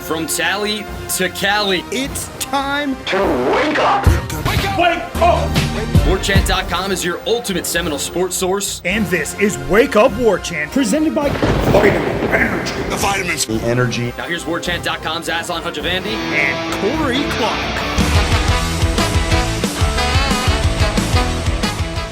From Tally to Cali. It's time to wake up. Wake up! Wake up! Warchant.com is your ultimate Seminole sports source. And this is Wake Up Warchant, presented by Vitamin Energy. The vitamins. The energy. Now here's Warchant.com's Aslan Hajavandi and Corey Clark.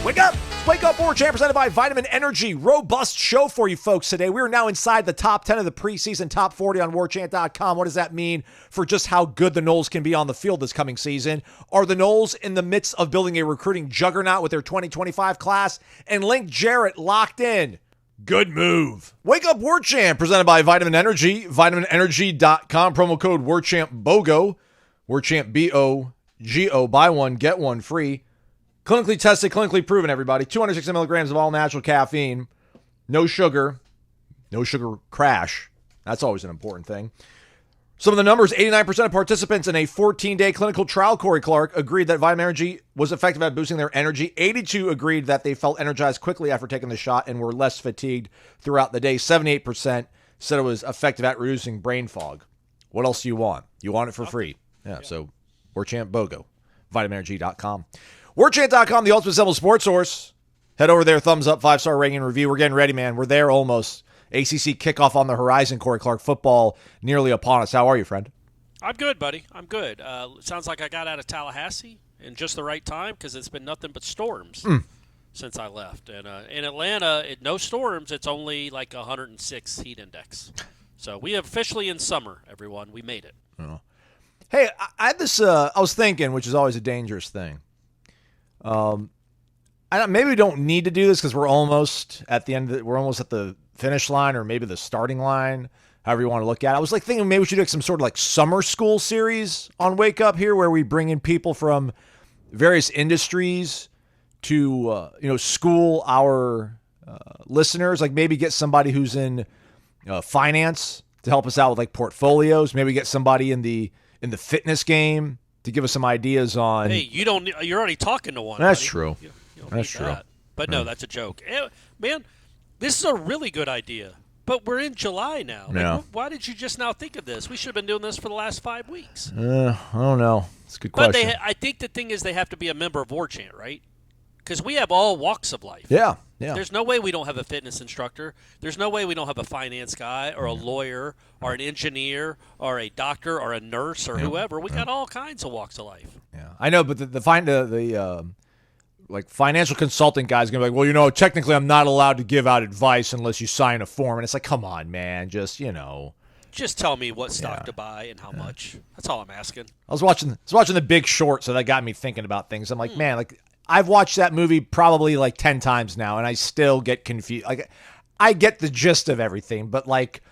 Wake up! Wake Up Warchant presented by Vitamin Energy. Robust show for you folks today. We are now inside the top 10 of the preseason top 40 on Warchant.com. What does that mean for just how good the Noles can be on the field this coming season? Are the Noles in the midst of building a recruiting juggernaut with their 2025 class? And Link Jarrett locked in. Good move. Wake Up Warchant presented by Vitamin Energy. VitaminEnergy.com. Promo code WarchantBOGO. Warchant B-O-G-O. Buy one, get one free. Clinically tested, clinically proven, everybody. 260 milligrams of all-natural caffeine. No sugar. No sugar crash. That's always an important thing. Some of the numbers, 89% of participants in a 14-day clinical trial, Corey Clark, agreed that Vitamin Energy was effective at boosting their energy. 82 agreed that they felt energized quickly after taking the shot and were less fatigued throughout the day. 78% said it was effective at reducing brain fog. What else do you want? You want it for free. Yeah. So Warchant BOGO. VitaminEnergy.com. Warchant.com, the ultimate Seminole sports source. Head over there, thumbs up, 5-star rating and review. We're getting ready, man. We're there almost. ACC kickoff on the horizon, Corey Clark. Football nearly upon us. How are you, friend? I'm good, buddy. I'm good. Sounds like I got out of Tallahassee in just the right time because it's been nothing but storms since I left. And in Atlanta, no storms. It's only like 106 heat index. So we are officially in summer, everyone. We made it. Oh. Hey, I had this. I was thinking, which is always a dangerous thing. Maybe we don't need to do this because we're almost at the end. We're almost at the finish line, or maybe the starting line, however you want to look at it. I was like thinking maybe we should do some sort of like summer school series on Wake Up here, where we bring in people from various industries to school our listeners. Like maybe get somebody who's in finance to help us out with like portfolios. Maybe get somebody in the fitness game to give us some ideas on. Hey, you're already talking to one. That's buddy. true. You That's true. That. But no, that's a joke. Man, this is a really good idea. But we're in July now. Yeah. Why did you just now think of this? We should have been doing this for the last 5 weeks. I don't know. It's a good question. But I think the thing is they have to be a member of Warchant, right? Because we have all walks of life. Yeah. There's no way we don't have a fitness instructor. There's no way we don't have a finance guy or a lawyer or an engineer or a doctor or a nurse or whoever. We got all kinds of walks of life. Yeah, I know, but the financial consultant guy's gonna be like, well, technically I'm not allowed to give out advice unless you sign a form, and it's like, come on, man, just Just tell me what stock to buy and how much. That's all I'm asking. I was watching The Big Short, so that got me thinking about things. I'm like, man, like I've watched that movie probably like 10 times now, and I still get confused. Like, I get the gist of everything, but like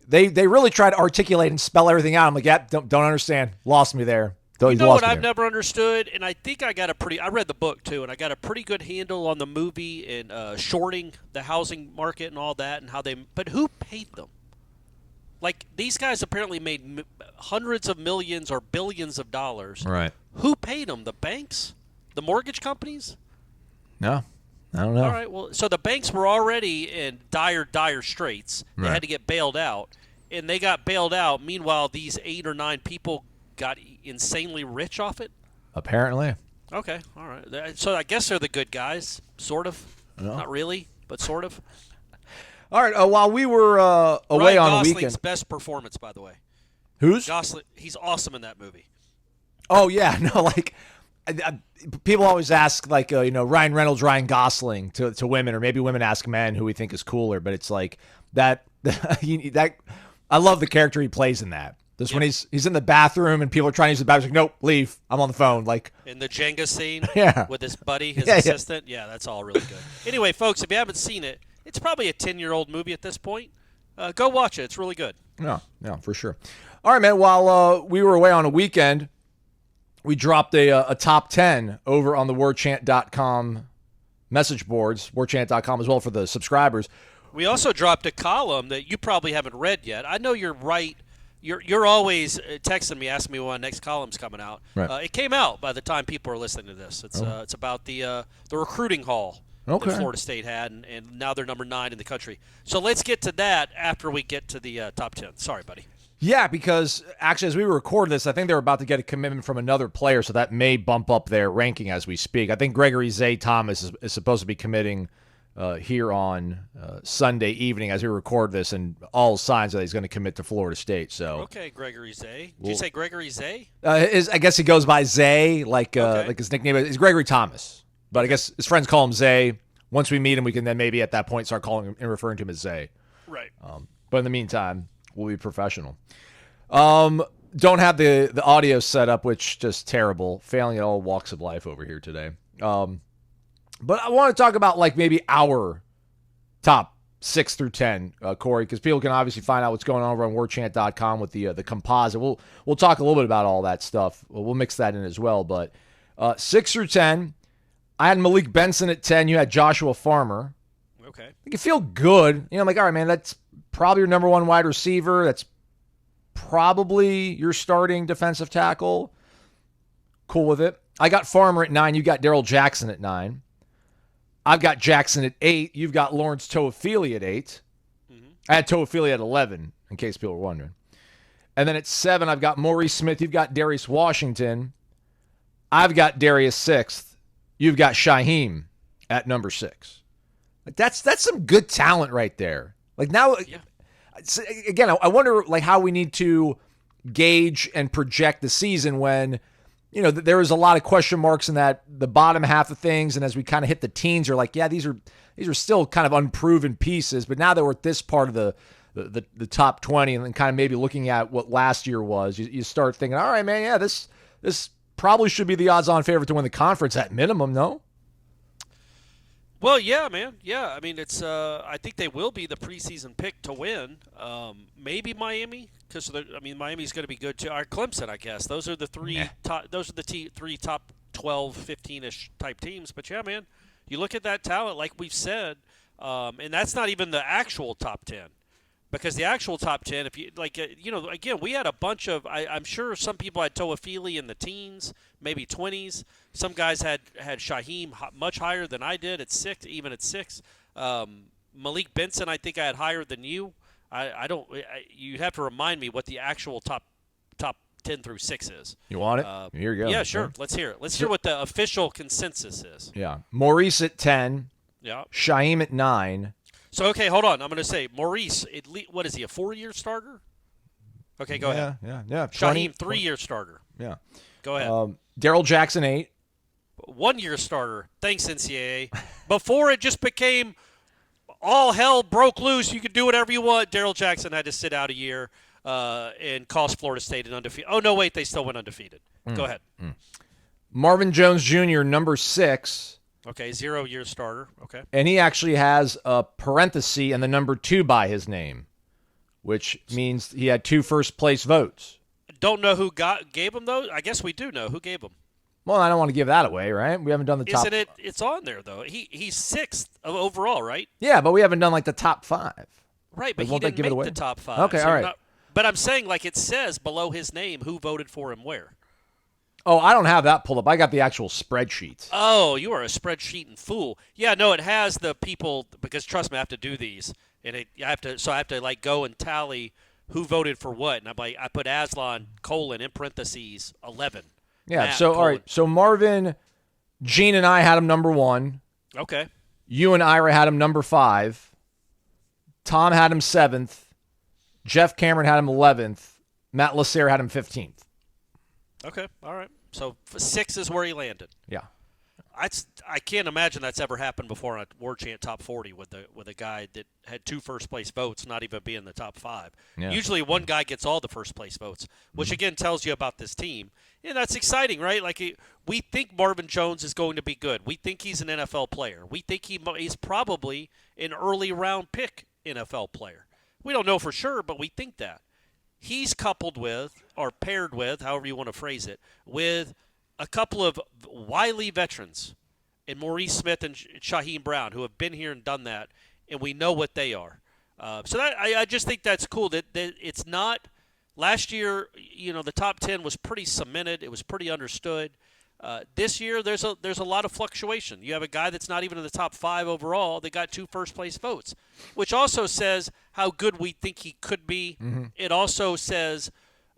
they really try to articulate and spell everything out. I'm like, yeah, don't understand. Lost me there. You know what I've never understood, and I think I read the book too, and I got a pretty good handle on the movie and shorting the housing market and all that, and but who paid them? Like, these guys apparently made hundreds of millions or billions of dollars. Right. Who paid them? The banks? The mortgage companies? No, I don't know. All right, well, so the banks were already in dire straits. They had to get bailed out, and they got bailed out. Meanwhile, these 8 or 9 people got insanely rich off it? Apparently. Okay, all right. So I guess they're the good guys, sort of. No. Not really, but sort of. All right, while we were away Ryan on Gosling's a weekend. Best performance, by the way. Who's? Gosling. He's awesome in that movie. Oh, yeah. No, like, people always ask, like, Ryan Reynolds, Ryan Gosling to women, or maybe women ask men who we think is cooler, but it's like that I love the character he plays in that. This when he's in the bathroom and people are trying to use the bathroom. He's like, nope, leave. I'm on the phone. Like in the Jenga scene with his buddy, his assistant. Yeah, that's all really good. Anyway, folks, if you haven't seen it, it's probably a 10-year-old movie at this point. Go watch it. It's really good. Yeah, for sure. All right, man. While we were away on a weekend, we dropped a top 10 over on the Warchant.com message boards, Warchant.com as well for the subscribers. We also dropped a column that you probably haven't read yet. I know you're right. You're always texting me, asking me when the next column's coming out. Right. It came out by the time people are listening to this. It's about the recruiting haul that Florida State had, and now they're number 9 in the country. So let's get to that after we get to the top 10. Sorry, buddy. Yeah, because actually, as we record this, I think they're about to get a commitment from another player, so that may bump up their ranking as we speak. I think Gregory Zay Thomas is supposed to be committing here on Sunday evening as we record this, and all signs that he's going to commit to Florida State. So Okay, Gregory Zay. Did you say Gregory Zay? I guess he goes by Zay, like his nickname is Gregory Thomas, but I guess his friends call him Zay. Once we meet him, we can then maybe at that point start calling him and referring to him as Zay. Right. But in the meantime, we'll be professional. Don't have the audio set up, which just terrible. Failing at all walks of life over here today. But I want to talk about like maybe our top 6 through 10, Corey, because people can obviously find out what's going on over on warchant.com with the composite. We'll talk a little bit about all that stuff. We'll mix that in as well. But 6 through 10, I had Malik Benson at 10. You had Joshua Farmer. Okay. You can feel good. I'm like, all right, man, that's probably your number one wide receiver. That's probably your starting defensive tackle. Cool with it. I got Farmer at 9. You got Darrell Jackson at 9. I've got Jackson at 8. You've got Lawrence Toafili at 8. Mm-hmm. I had Toafili at 11, in case people were wondering. And then at 7, I've got Maurice Smith. You've got Darius Washington. I've got Darius 6th. You've got Shaheem at number 6. Like that's some good talent right there. Like now, again, I wonder like how we need to gauge and project the season when, there was a lot of question marks in the bottom half of things. And as we kind of hit the teens, you're like, yeah, these are still kind of unproven pieces. But now that we're at this part of the top 20 and then kind of maybe looking at what last year was, you start thinking, all right, man, yeah, this probably should be the odds-on favorite to win the conference at minimum, no? Well, yeah, man. Yeah, I mean, it's. I think they will be the preseason pick to win. Maybe Miami, because Miami's going to be good too. Or Clemson, I guess. Those are the three. Those are the three top 12, 15-ish type teams. But yeah, man, you look at that talent, like we've said, and that's not even the actual top 10. Because the actual top 10, if you again, we had a bunch of. I'm sure some people had Toafili in the teens, maybe 20s. Some guys had Shaheem much higher than I did at 6, even at 6. Malik Benson, I think I had higher than you. I don't. You have to remind me what the actual top 10 through 6 is. You want it? Here you go. Yeah, sure. Let's hear it. Let's hear what the official consensus is. Yeah, Maurice at 10. Yeah. Shaheem at 9. So, okay, hold on. I'm going to say Maurice, what is he, a 4-year starter? Okay, go ahead. Yeah. Shaheem, 3-year starter. Yeah. Go ahead. Darrell Jackson, 8. 1-year starter. Thanks, NCAA. Before it just became all hell broke loose, you could do whatever you want. Darrell Jackson had to sit out a year and cost Florida State an undefeated. Oh, no, wait, they still went undefeated. Go ahead. Marvin Jones Jr., number 6. Okay, 0-year starter. Okay. And he actually has a parenthesis and the number 2 by his name, which means he had 2 first-place votes. Don't know who gave him those? I guess we do know who gave them. Well, I don't want to give that away, right? We haven't done the top. Isn't it? It's on there, though. He's 6th overall, right? Yeah, but we haven't done, like, the top 5. Right, but he didn't make the top 5. Okay, all right. But I'm saying, like, it says below his name who voted for him where. Oh, I don't have that pulled up. I got the actual spreadsheet. Oh, you are a spreadsheeting fool. Yeah, no, it has the people, because trust me, I have to do these. And I have to like go and tally who voted for what. And I'm like, I put Aslan, in parentheses, 11. Yeah, Matt, so, all right. So Marvin, Gene and I had him number 1. Okay. You and Ira had him number 5. Tom had him 7th. Jeff Cameron had him 11th. Matt Lassere had him 15th. Okay, all right. So 6 is where he landed. Yeah. I can't imagine that's ever happened before on a Warchant top 40 with a guy that had 2 first-place votes not even be in the top 5. Yeah. Usually one guy gets all the first-place votes, which again tells you about this team. And that's exciting, right? Like we think Marvin Jones is going to be good. We think he's an NFL player. We think he's probably an early-round pick NFL player. We don't know for sure, but we think that. He's coupled with, or paired with, however you want to phrase it, with a couple of wily veterans in Maurice Smith and Shaheem Brown who have been here and done that, and we know what they are. So that I just think that's cool. That it's not – last year, the top 10 was pretty cemented. It was pretty understood. This year, there's a lot of fluctuation. You have a guy that's not even in the top 5 overall. They got 2 first-place votes, which also says how good we think he could be. Mm-hmm. It also says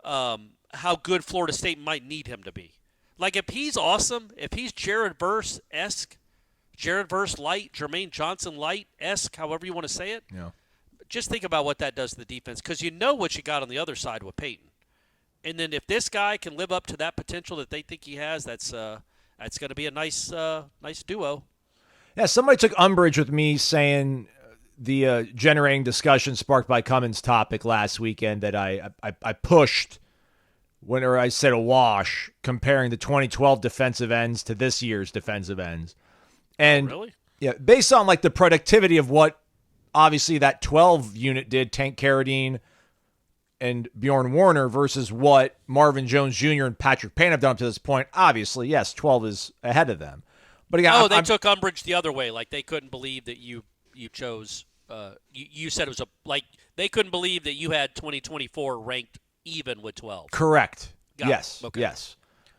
how good Florida State might need him to be. Like, if he's awesome, if he's Jared Verse-esque, Jared Verse light, Jermaine Johnson light-esque, however you want to say it, just think about what that does to the defense, because you know what you got on the other side with Peyton. And then if this guy can live up to that potential that they think he has, that's going to be a nice duo. Yeah, somebody took umbrage with me saying the generating discussion sparked by Cummins' topic last weekend that I pushed whenever I said a wash, comparing the 2012 defensive ends to this year's defensive ends. And really? Yeah, based on like the productivity of what obviously that 12 unit did, Tank Carradine and Bjorn Warner, versus what Marvin Jones Jr. and Patrick Payne have done up to this point. Obviously, yes, 12 is ahead of them. But again, they took umbrage the other way, like they couldn't believe that you chose. You said it was they couldn't believe that you had 2024 ranked even with 12. Correct. Yes. Okay. Yes.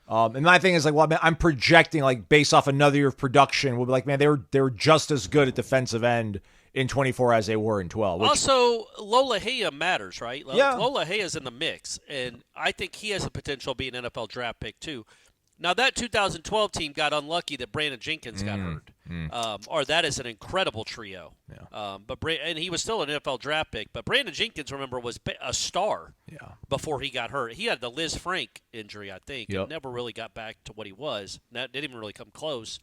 And my thing is like, well, man, I'm projecting like based off another year of production. We'll be like, man, they were just as good at defensive end in 24 as they were in 12. Also, Lola Hea matters, right? Yeah. Lola Hea is in the mix, and I think he has the potential to be an NFL draft pick too. Now, that 2012 team got unlucky that Brandon Jenkins got hurt. Or that is an incredible trio. Yeah. And he was still an NFL draft pick. But Brandon Jenkins, remember, was a star before he got hurt. He had the Liz Frank injury, I think, and never really got back to what he was. That didn't even really come close.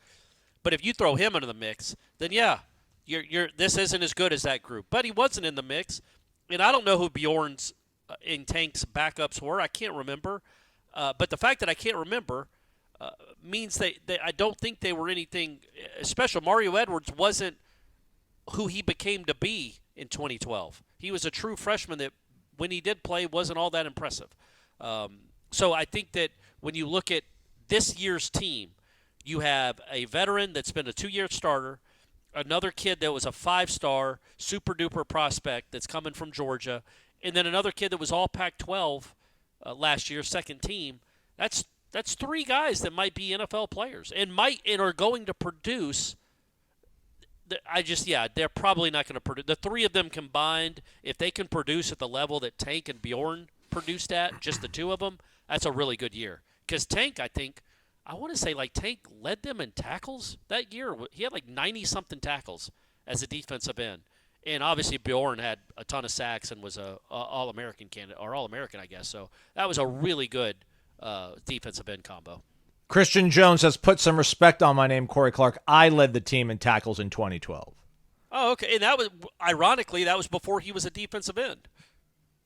But if you throw him into the mix, then, this isn't as good as that group. But he wasn't in the mix. And I don't know who Bjorn's and Tank's backups were. I can't remember. But the fact that I can't remember means that I don't think they were anything special. Mario Edwards wasn't who he became to be in 2012. He was a true freshman that, when he did play, wasn't all that impressive. So I think that when you look at this year's team, you have a veteran that's been a 2-year starter, another kid that was a 5-star, super-duper prospect that's coming from Georgia, and then another kid that was all Pac-12 last year, second team. That's 3 guys that might be NFL players and are going to produce. They're probably not going to produce. The 3 of them combined, if they can produce at the level that Tank and Bjorn produced at, just the 2 of them, that's a really good year. Because Tank, I want to say Tank led them in tackles that year. He had 90-something tackles as a defensive end. And obviously Bjorn had a ton of sacks and was a All-American candidate, or All-American, I guess. So that was a really good defensive end combo. Christian Jones has put some respect on my name, Corey Clark. I led the team in tackles in 2012. Oh, okay. And that was, ironically, that was before he was a defensive end.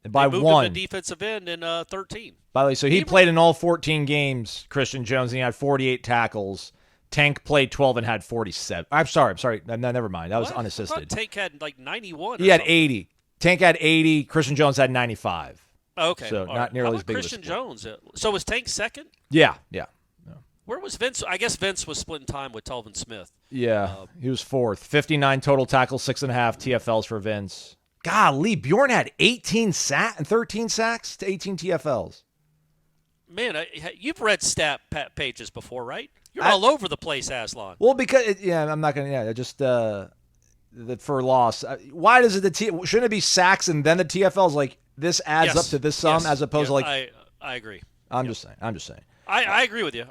And by they moved one. him to defensive end in 13. By the way, so he played in all 14 games, Christian Jones, and he had 48 tackles. Tank played 12 and had 47. I'm sorry. No, never mind. That was unassisted. I thought Tank had 91. He had 80. Tank had 80. Christian Jones had 95. Okay. So not nearly as big Christian of a split. Jones. So was Tank second? Yeah. Where was Vince? I guess Vince was splitting time with Telvin Smith. Yeah, he was 4th. 59 total tackles, 6.5 TFLs for Vince. Golly, Bjorn had 18 and 13 sacks to 18 TFLs. Man, you've read stat pages before, right? You're all over the place, Aslan. Well, because I'm not gonna. Yeah, just for loss. Why does it shouldn't it be sacks and then the TFLs? Like this adds up to this sum as opposed to I agree. I'm just saying. I agree with you.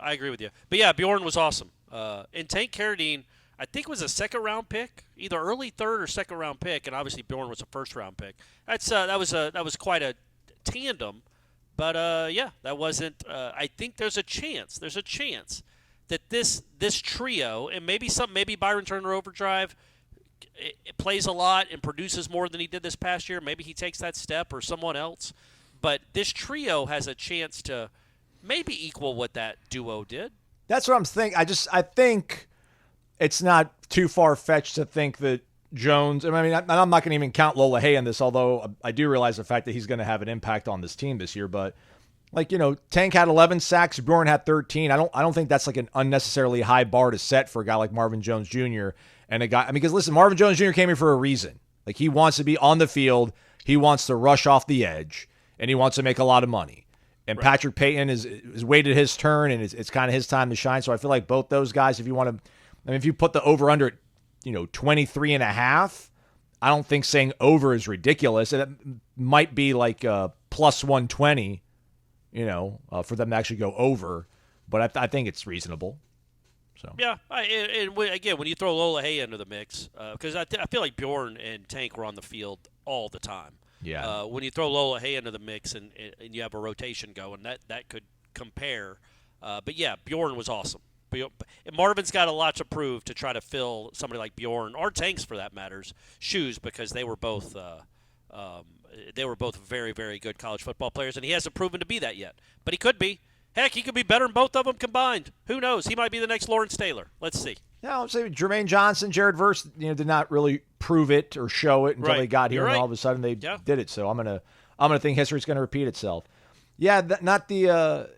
But yeah, Bjorn was awesome. And Tank Carradine, I think, was a second-round pick, either early third or second-round pick, and obviously Bjorn was a first-round pick. That was quite a tandem. But that wasn't. I think there's a chance that this trio, and maybe Byron Turner Overdrive it plays a lot and produces more than he did this past year. Maybe he takes that step, or someone else. But this trio has a chance to maybe equal what that duo did. That's what I'm thinking. I think it's not too far-fetched to think that Jones, I'm not going to even count Lola Hay in this, although I do realize the fact that he's going to have an impact on this team this year. But, Tank had 11 sacks, Bjorn had 13. I don't think that's an unnecessarily high bar to set for a guy like Marvin Jones Jr. and a guy, because listen, Marvin Jones Jr. came here for a reason. He wants to be on the field, he wants to rush off the edge, and he wants to make a lot of money. And Patrick Payton is waited his turn, and it's kind of his time to shine. So I feel like both those guys, if you want to, I mean, if you put the over under at 23.5, I don't think saying over is ridiculous. It might be like plus 120, for them to actually go over. But I think it's reasonable. So yeah, again, when you throw Lola Hay into the mix, because I feel like Bjorn and Tank were on the field all the time. Yeah. When you throw Lola Hay into the mix and you have a rotation going, that could compare. But yeah, Bjorn was awesome. Marvin's got a lot to prove to try to fill somebody like Bjorn or Tanks, for that matter's, shoes, because they were both very, very good college football players, and he hasn't proven to be that yet. But he could be. Heck, he could be better than both of them combined. Who knows? He might be the next Lawrence Taylor. Let's see. Yeah, I'll say Jermaine Johnson, Jared Verse, did not really prove it or show it until they got here, and all of a sudden they did it. So I'm gonna think history's gonna repeat itself. Yeah, not the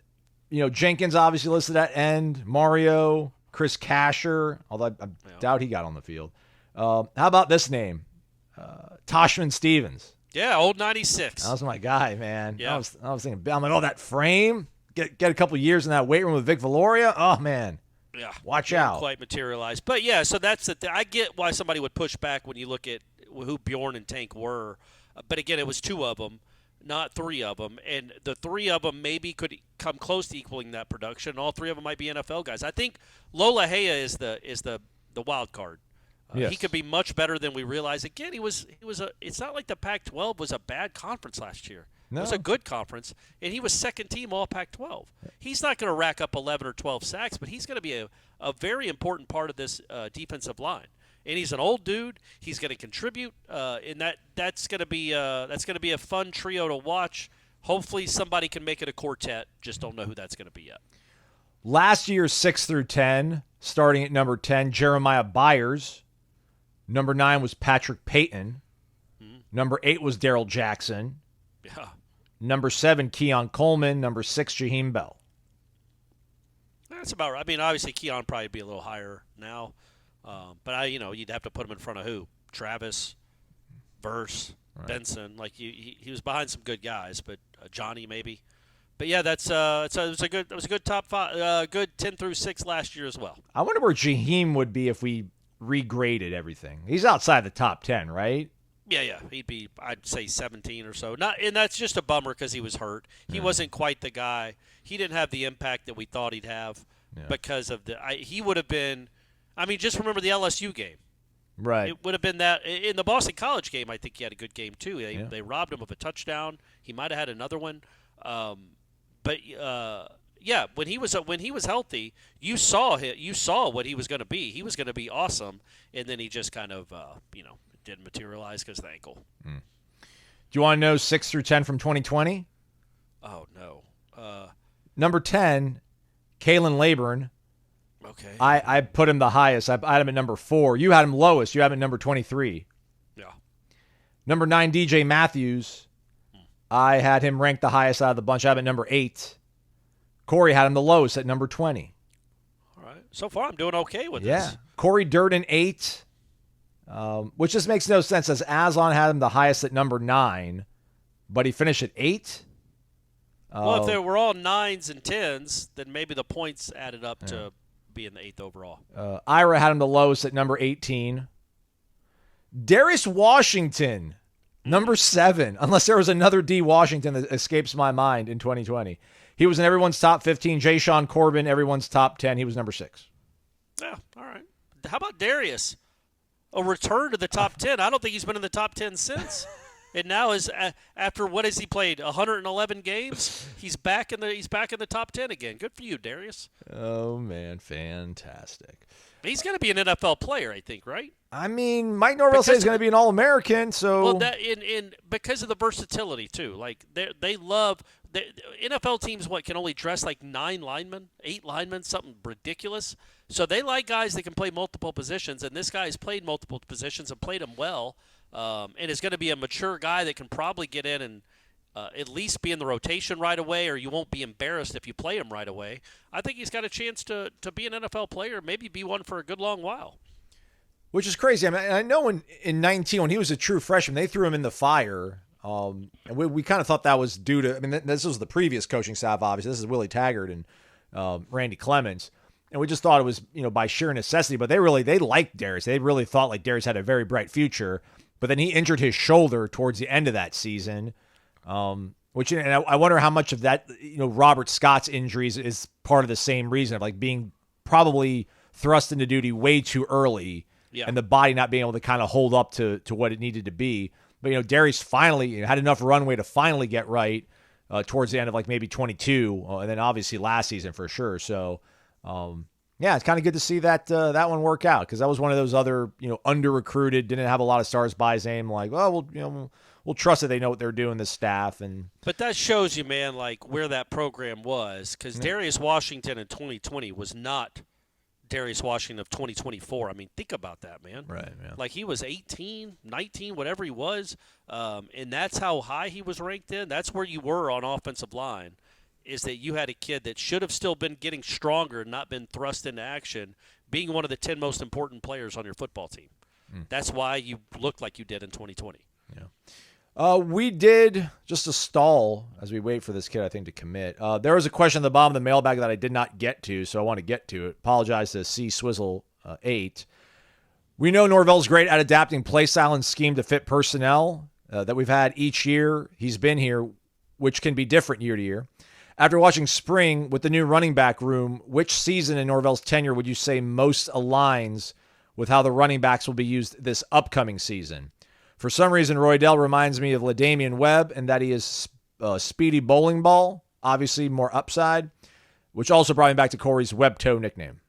Jenkins obviously listed at end, Mario, Chris Casher, although I doubt he got on the field. How about this name, Toshman Stevens? Yeah, old 96. That was my guy, man. Yeah. I was thinking, I'm like, that frame. Get a couple years in that weight room with Vic Valoria. Oh man, yeah, watch out. Quite materialized, but yeah. So that's I get why somebody would push back when you look at who Bjorn and Tank were, but again, it was 2 of them, not 3 of them, and the 3 of them maybe could come close to equaling that production. All 3 of them might be NFL guys. I think Lola Hea is the wild card. Yes. He could be much better than we realize. Again, it's not like the Pac-12 was a bad conference last year. No. It was a good conference, and he was second team all Pac-12. He's not going to rack up 11 or 12 sacks, but he's going to be a very important part of this defensive line. And he's an old dude. He's going to contribute, and that's going to be a fun trio to watch. Hopefully, somebody can make it a quartet. Just don't know who that's going to be yet. Last year's 6 through 10, starting at number 10, Jeremiah Byers. Number 9 was Patrick Payton. Number 8 was Darrell Jackson. Yeah. Number 7, Keon Coleman. Number 6, Jaheim Bell. That's about right. I mean, obviously, Keon probably be a little higher now. But, you'd have to put him in front of who? Travis, Verse, right. Benson. Like, he was behind some good guys, but Johnny maybe. But, yeah, it was a good top 5, good 10 through 6 last year as well. I wonder where Jaheim would be if we regraded everything. He's outside the top 10, right? Yeah, he'd be, I'd say 17 or so. And that's just a bummer because he was hurt. He wasn't quite the guy. He didn't have the impact that we thought he'd have because of he would have been, I mean, just remember the LSU game. Right. It would have been that. In the Boston College game, I think he had a good game too. They robbed him of a touchdown. He might have had another one. But when he was healthy, you saw what he was going to be. He was going to be awesome, and then he just kind of didn't materialize because of the ankle. Do you want to know 6 through 10 from 2020? Oh no. Number 10, Kalen Laburn. Okay. I put him the highest. I had him at number 4. You had him lowest. You have him at number 23. Yeah. Number 9, DJ Matthews. I had him ranked the highest out of the bunch. I have him at number 8. Corey had him the lowest at number 20. All right. So far, I'm doing okay with this. Corey Durden, 8. Which just makes no sense, as Aslan had him the highest at number 9, but he finished at 8. Well, if they were all 9s and 10s, then maybe the points added up to being the 8th overall. Ira had him the lowest at number 18. Darius Washington, number 7, unless there was another D. Washington that escapes my mind in 2020. He was in everyone's top 15. Jay Sean Corbin, everyone's top 10. He was number 6. Yeah, all right. How about Darius? A return to the top 10. I don't think he's been in the top 10 since. And now after what has he played? 111 games. He's back in the top 10 again. Good for you, Darius. Oh man, fantastic. He's going to be an NFL player, I think, right? I mean, Mike Norvell says he's going to be an All-American. So well, that in because of the versatility too. Like they love NFL teams. What can only dress like 9 linemen, 8 linemen, something ridiculous. So they like guys that can play multiple positions, and this guy's played multiple positions and played them well. And is going to be a mature guy that can probably get in and at least be in the rotation right away, or you won't be embarrassed if you play him right away. I think he's got a chance to be an NFL player, maybe be one for a good long while. Which is crazy. I mean, I know in 19, when he was a true freshman, they threw him in the fire And we kind of thought that was due to, I mean, this was the previous coaching staff, obviously. This is Willie Taggart and Randy Clements. And we just thought it was, by sheer necessity. But they liked Darius. They really thought like Darius had a very bright future. But then he injured his shoulder towards the end of that season. Which, and I wonder how much of that, Robert Scott's injuries is part of the same reason of like being probably thrust into duty way too early, and the body not being able to kind of hold up to what it needed to be. But Darius finally had enough runway to finally get right towards the end of like maybe 22, and then obviously last season for sure. So it's kind of good to see that that one work out, because that was one of those other under recruited, didn't have a lot of stars by his name. Like, well, we'll trust that they know what they're doing, the staff. But that shows you, man, like where that program was, because Darius Washington in 2020 was not Darius Washington of 2024. I mean, think about that, man. Right, yeah. Like he was 18, 19, whatever he was, and that's how high he was ranked in. That's where you were on offensive line, is that you had a kid that should have still been getting stronger, not been thrust into action, being one of the 10 most important players on your football team. That's why you looked like you did in 2020. Yeah. We did, just to stall as we wait for this kid, I think, to commit. There was a question at the bottom of the mailbag that I did not get to, so I want to get to it. Apologize to C Swizzle 8. We know Norvell's great at adapting play style and scheme to fit personnel that we've had each year he's been here, which can be different year to year. After watching spring with the new running back room, which season in Norvell's tenure would you say most aligns with how the running backs will be used this upcoming season? For some reason, Roydell reminds me of LaDamian Webb, and that he is speedy bowling ball, obviously more upside, which also brought me back to Corey's web toe nickname,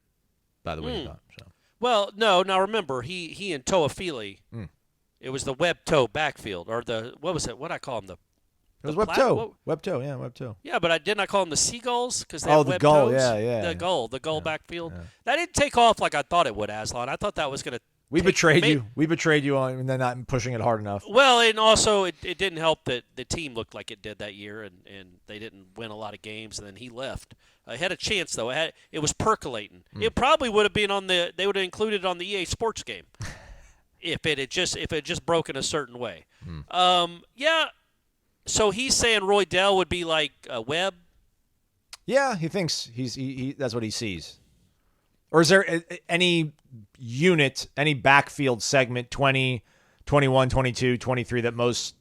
by the way. Well, no, now remember, he and Toafili, it was the web toe backfield, or what was it? What I call him? It was web toe. Web toe, yeah, web toe. Yeah, but didn't I call them the Seagulls? Because they had the web gull, toes? yeah. The gull backfield. Yeah. That didn't take off like I thought it would, Aslan. I thought that was going to. We betrayed you. We betrayed you on and then not pushing it hard enough. Well, and also it didn't help that the team looked like it did that year, and they didn't win a lot of games, and then he left. He had a chance though. It was percolating. It probably would have been they would have included it on the EA Sports game if it had just broken a certain way. Yeah. So he's saying Roydell would be like Webb. Yeah, he thinks he that's what he sees. Or is there any unit, any backfield segment, 20, 21, 22, 23, that most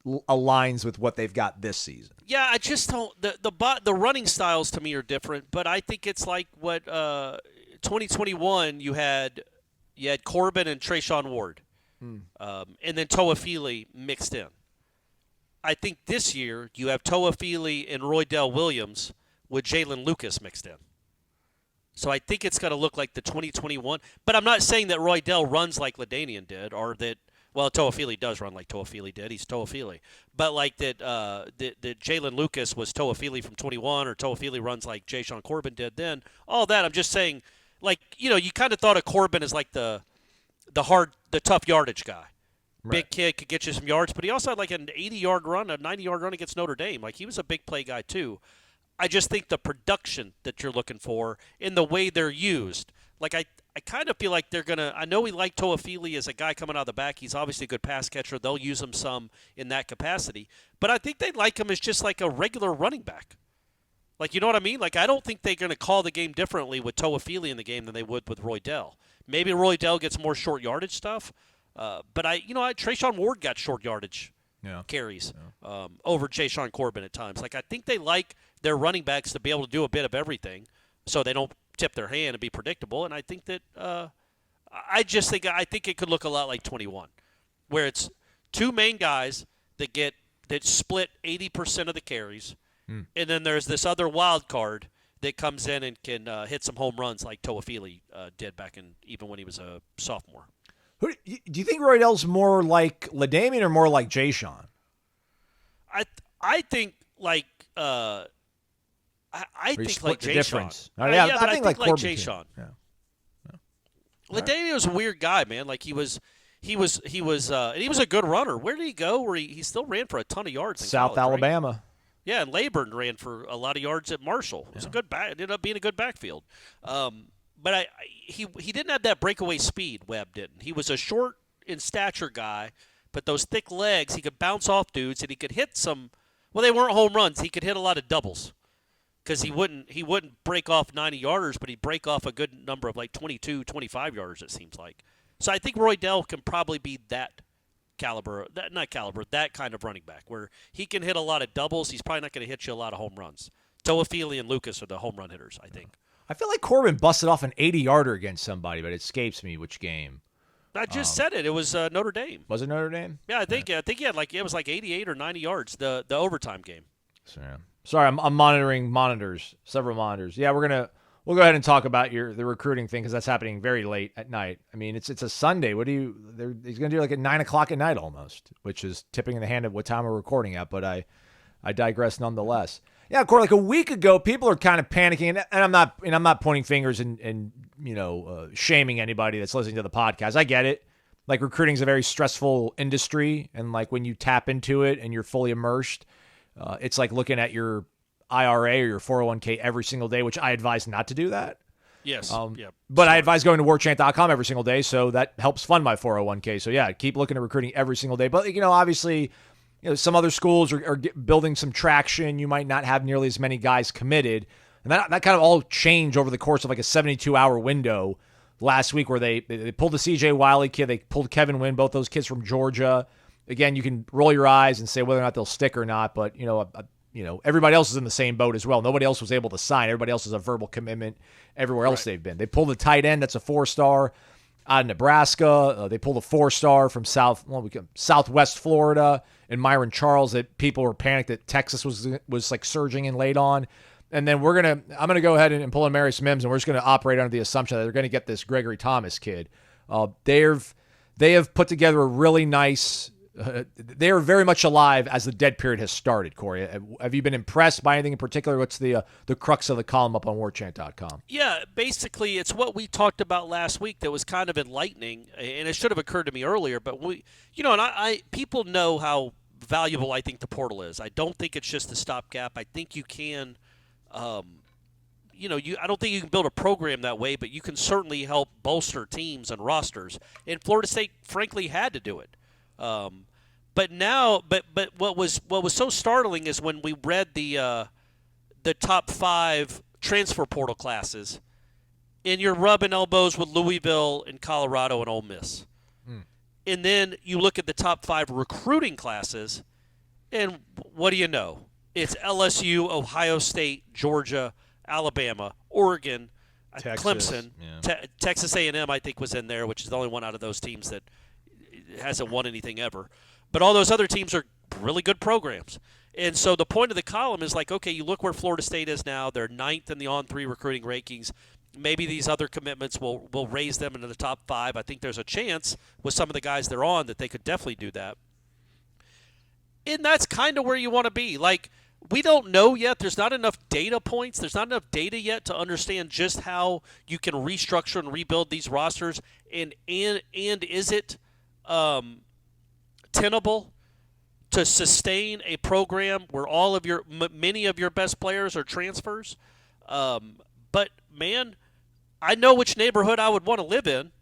aligns with what they've got this season? Yeah, I just don't. The running styles to me are different, but I think it's like what 2021 you had Corbin and Trayshawn Ward, and then Toafili mixed in. I think this year you have Toafili and Roydell Williams with Jalen Lucas mixed in. So I think it's going to look like the 2021. But I'm not saying that Roydell runs like LaDamian did, or that, well, Toafili does run like Toafili did. He's Toafili. But like that Jalen Lucas was Toafili from 21, or Toafili runs like Jayshon Corbin did then. All that, I'm just saying, like, you kind of thought of Corbin as like the tough yardage guy. Right. Big kid, could get you some yards, but he also had like an 80-yard run, a 90-yard run against Notre Dame. Like, he was a big play guy too. I just think the production that you're looking for in the way they're used, like I kind of feel like they're going to – I know we like Toafili as a guy coming out of the back. He's obviously a good pass catcher. They'll use him some in that capacity. But I think they like him as just like a regular running back. Like, you know what I mean? Like, I don't think they're going to call the game differently with Toafili in the game than they would with Roydell. Maybe Roydell gets more short yardage stuff. But Trayshawn Ward got short yardage carries over Jayshon Corbin at times. Like, I think they like their running backs to be able to do a bit of everything so they don't tip their hand and be predictable. And I think that I think it could look a lot like 21, where it's two main guys that split 80% of the carries, and then there's this other wild card that comes in and can hit some home runs like Toafili did back in even when he was a sophomore. Do you think Roydell's more like LaDamian or more like Jayshon? I think like I think like Jayshon. Difference. I think like Jayshon. Yeah. LaDamian was a weird guy, man. Like he was and he was a good runner. Where did he go? Where he still ran for a ton of yards in South college, Alabama. Right? Yeah, and Laburn ran for a lot of yards at Marshall. It was a good ended up being a good backfield. But he didn't have that breakaway speed. Webb didn't. He was a short in stature guy, but those thick legs, he could bounce off dudes, and he could hit some. Well, they weren't home runs. He could hit a lot of doubles because he wouldn't break off 90-yarders, but he'd break off a good number of like 22, 25-yarders, it seems like. So I think Roy Dell can probably be that that kind of running back where he can hit a lot of doubles. He's probably not going to hit you a lot of home runs. Toafili and Lucas are the home run hitters, I think. I feel like Corbin busted off an 80-yarder against somebody, but it escapes me which game. I just said it. It was Notre Dame. Was it Notre Dame? Yeah, I think he had it was like 88 or 90 yards, the overtime game. Sorry, I'm monitoring several monitors. Yeah, we'll go ahead and talk about the recruiting thing because that's happening very late at night. I mean, it's a Sunday. He's going to do like at 9 o'clock at night almost, which is tipping in the hand of what time we're recording at. But I digress nonetheless. Yeah, Corey, like a week ago, people are kind of panicking, and I'm not pointing fingers and shaming anybody that's listening to the podcast. I get it. Like recruiting is a very stressful industry, and like when you tap into it and you're fully immersed, it's like looking at your IRA or your 401k every single day, which I advise not to do that. Yes. But I advise going to warchant.com every single day, so that helps fund my 401k. So yeah, keep looking at recruiting every single day. But obviously, some other schools are building some traction. You might not have nearly as many guys committed, and that kind of all changed over the course of like a 72-hour window last week, where they pulled the CJ Wiley kid, they pulled Kevin Wynn, both those kids from Georgia. Again, you can roll your eyes and say whether or not they'll stick or not, but everybody else is in the same boat as well. Nobody else was able to sign. Everybody else is a verbal commitment everywhere else they've been. They pulled a tight end that's a 4-star out of Nebraska. They pulled a 4-star from Southwest Florida and Myron Charles that people were panicked that Texas was like surging in late on. And then I'm gonna go ahead and pull in Marius Mims, and we're just gonna operate under the assumption that they're gonna get this Gregory Thomas kid. They have put together a really nice. They are very much alive as the dead period has started, Corey. Have you been impressed by anything in particular? What's the crux of the column up on warchant.com? Yeah, basically it's what we talked about last week that was kind of enlightening, and it should have occurred to me earlier, but people know how valuable I think the portal is. I don't think it's just a stopgap. I think you can I don't think you can build a program that way, but you can certainly help bolster teams and rosters. And Florida State frankly had to do it. But what was so startling is when we read the top 5 transfer portal classes, and you're rubbing elbows with Louisville and Colorado and Ole Miss. And then you look at the top 5 recruiting classes, and what do you know? It's LSU, Ohio State, Georgia, Alabama, Oregon, Texas, Clemson, Texas A&M I think was in there, which is the only one out of those teams that hasn't won anything ever. But all those other teams are really good programs. And so the point of the column is like, okay, you look where Florida State is now. They're 9th in the On3 recruiting rankings. Maybe these other commitments will raise them into the top 5. I think there's a chance with some of the guys they're on that they could definitely do that. And that's kind of where you want to be. Like, we don't know yet. There's not enough data points. There's not enough data yet to understand just how you can restructure and rebuild these rosters. And is it tenable to sustain a program where many of your best players are transfers? But man, I know which neighborhood I would want to live in.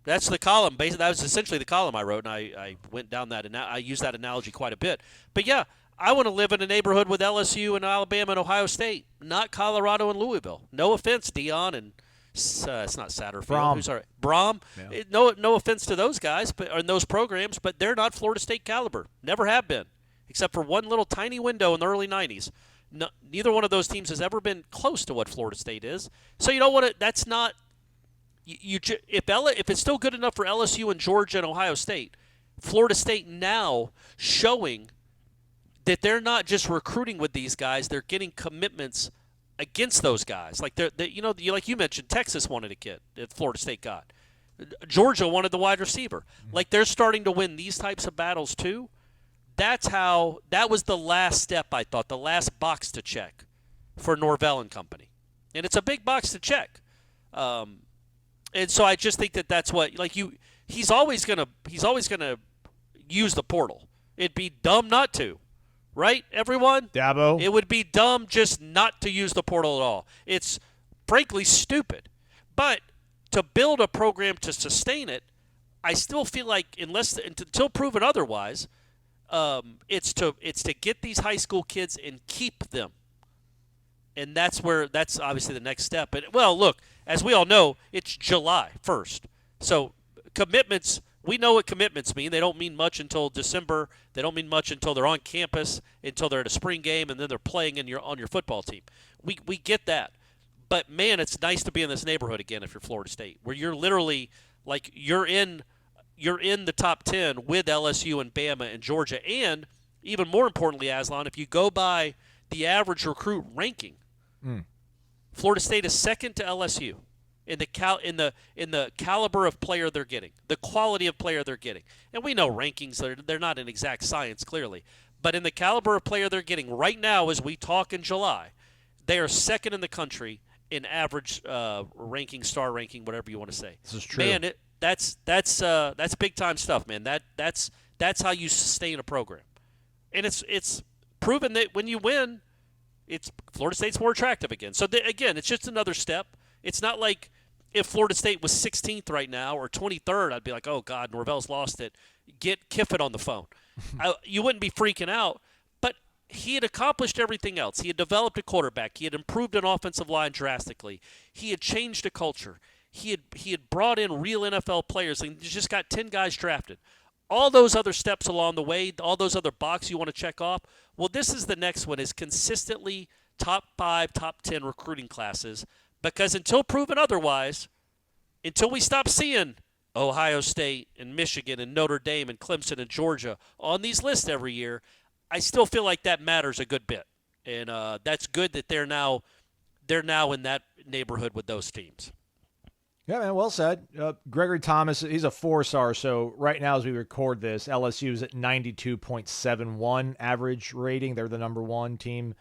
That's the column. Basically, that was essentially the column I wrote, and I went down that, and I use that analogy quite a bit. But yeah, I want to live in a neighborhood with LSU and Alabama and Ohio State, not Colorado and Louisville. No offense, Dion and it's not Satterfield. Brom. Yeah. No offense to those guys, and those programs, but they're not Florida State caliber. Never have been, except for one little tiny window in the early 90s. No, neither one of those teams has ever been close to what Florida State is. So you don't want to. That's not. If it's still good enough for LSU and Georgia and Ohio State, Florida State now showing that they're not just recruiting with these guys; they're getting commitments against those guys. Like like you mentioned, Texas wanted a kid that Florida State got. Georgia wanted the wide receiver. Like they're starting to win these types of battles too. That was the last step, I thought, the last box to check for Norvell and company. And it's a big box to check. And so I just think that's what he's always going to use the portal. It'd be dumb not to. Right, everyone? Dabo. It would be dumb just not to use the portal at all. It's frankly stupid. But to build a program to sustain it, I still feel like until proven otherwise, it's to get these high school kids and keep them. And that's obviously the next step. And well, look, as we all know, it's July 1st. So commitments, we know what commitments mean. They don't mean much until December. They don't mean much until they're on campus, until they're at a spring game, and then they're playing on your football team. We get that. But man, it's nice to be in this neighborhood again if you're Florida State, where you're literally like you're in the top 10 with LSU and Bama and Georgia. And even more importantly, Aslan, if you go by the average recruit ranking, Florida State is second to LSU in the caliber of player they're getting, the quality of player they're getting. And we know rankings, they're not an exact science, clearly. But in the caliber of player they're getting right now as we talk in July, they are second in the country in average ranking, star ranking, whatever you want to say. This is true. Man, that's big time stuff, man. That's how you sustain a program. And it's proven that when you win, Florida State's more attractive again. So again, it's just another step. It's not like if Florida State was 16th right now or 23rd, I'd be like, oh God, Norvell's lost it. Get Kiffin on the phone. You wouldn't be freaking out. But he had accomplished everything else. He had developed a quarterback. He had improved an offensive line drastically. He had changed a culture. He had brought in real NFL players and just got 10 guys drafted. All those other steps along the way, all those other boxes you want to check off, well, this is the next one, is consistently top 5, top 10 recruiting classes, because until proven otherwise, until we stop seeing Ohio State and Michigan and Notre Dame and Clemson and Georgia on these lists every year, I still feel like that matters a good bit. And that's good that they're now in that neighborhood with those teams. Yeah, man, well said. Gregory Thomas, he's a 4-star, so right now as we record this, LSU is at 92.71 average rating. They're the number 1 team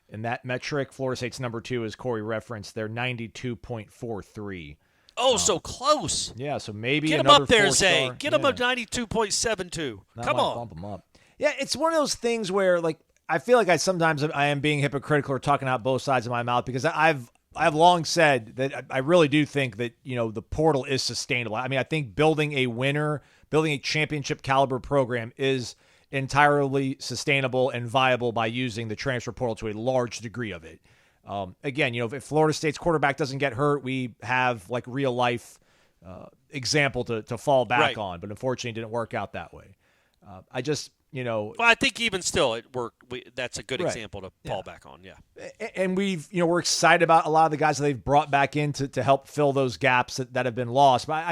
in that metric. Florida State's number 2, as Corey referenced. They're 92.43. Oh, so close. Yeah, so maybe get him another up there, 4-star. Zay. Get him a 92.72. Come on. Bump him up. Yeah, it's one of those things where, like, I feel like I am being hypocritical or talking out both sides of my mouth, because I've long said that I really do think that, the portal is sustainable. I mean, I think building a championship caliber program is entirely sustainable and viable by using the transfer portal to a large degree of it. Again, if Florida State's quarterback doesn't get hurt, we have like real life example to fall back on, but unfortunately it didn't work out that way. Well, I think even still it worked. That's a good example to fall back on. Yeah. And we're excited about a lot of the guys that they've brought back in to help fill those gaps that have been lost. But